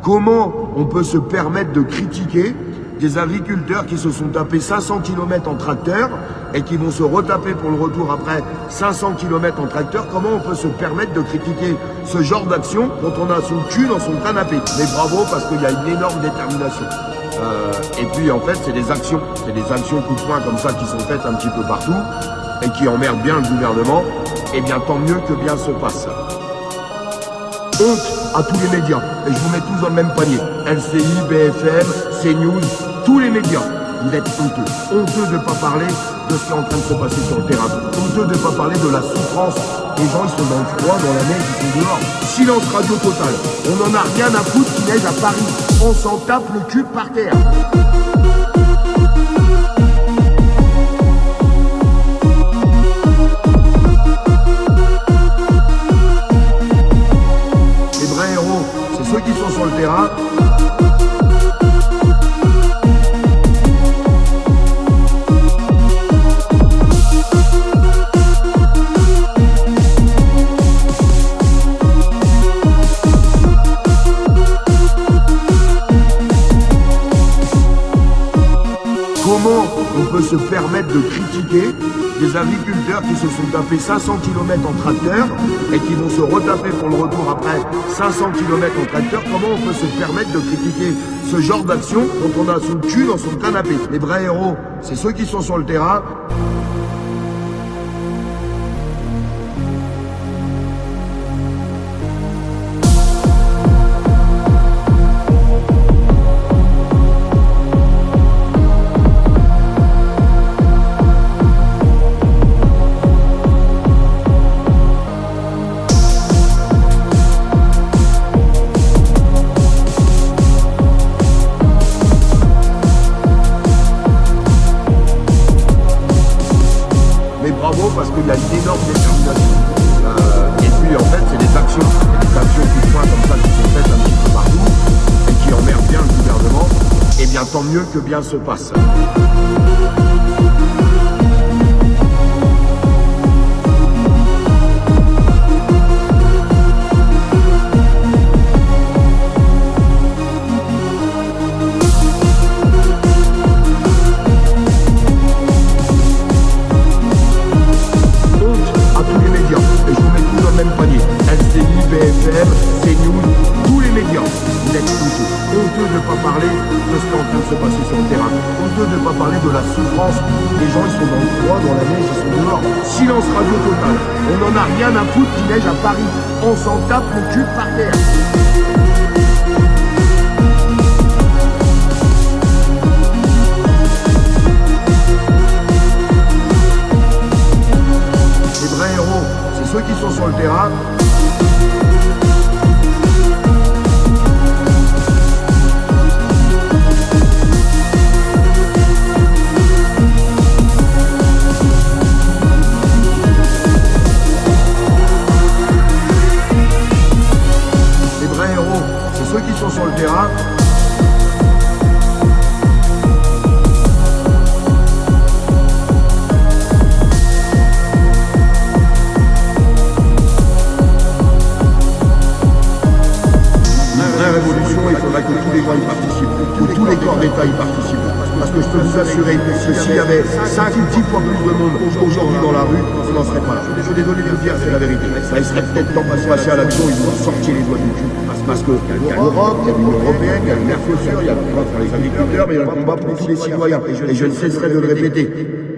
Comment on peut se permettre de critiquer des agriculteurs qui se sont tapés 500 km en tracteur et qui vont se retaper pour le retour après 500 km en tracteur? Comment on peut se permettre de critiquer ce genre d'action quand on a son cul dans son canapé? Mais bravo, parce qu'il y a une énorme détermination. Et puis en fait, c'est des actions coup de poing comme ça qui sont faites un petit peu partout et qui emmerdent bien le gouvernement. Eh bien, tant mieux que bien se passe. Honte à tous les médias, et je vous mets tous dans le même panier. LCI, BFM, CNews, tous les médias. Vous êtes honteux. Honteux de ne pas parler de ce qui est en train de se passer sur le terrain. Honteux de ne pas parler de la souffrance. Les gens, ils sont dans le froid, dans la neige, ils sont dehors. Silence radio total. On n'en a rien à foutre qu'il neige à Paris. On s'en tape le cul par terre. Les vrais héros, c'est ceux qui sont sur le terrain. Comment on peut se permettre de critiquer des agriculteurs qui se sont tapés 500 km en tracteur et qui vont se retaper pour le retour après 500 km en tracteur? Comment on peut se permettre de critiquer ce genre d'action quand on a son cul dans son canapé? Les vrais héros, c'est ceux qui sont sur le terrain. Parce qu'il y a une énorme détermination. Et puis en fait, c'est des actions coup de poing comme ça qui sont faites un petit peu partout et qui emmerdent bien le gouvernement. Et bien tant mieux que bien se passe. BFM, CNews, tous les médias. Vous êtes honteux. Honteux de ne pas parler de ce qui est en train de se passer sur le terrain. Honteux de ne pas parler de la souffrance. Les gens, ils sont dans le froid, dans la neige, ils sont dehors. Silence radio total. On n'en a rien à foutre qu'il neige à Paris. On s'en tape le cul par terre. Les vrais héros, c'est ceux qui sont sur le terrain. Ceux qui sont sur le terrain. Une vraie révolution, il faudrait que tous les gens y participent, que tous les corps d'État y participent. Parce que je peux vous assurer que s'il y avait 5 ou 10 fois plus de monde aujourd'hui dans la rue, on n'en serait pas là. Je suis désolé de vous dire, c'est la vérité. Il serait peut-être temps de passer à l'action, ils vont sortir les doigts du cul. Parce qu'il y a l'Europe, il y a l'Union européenne, il y a le Mercosur, il y a le combat pour les agriculteurs, mais il y a le combat pour tous les citoyens. Et je ne cesserai de le répéter.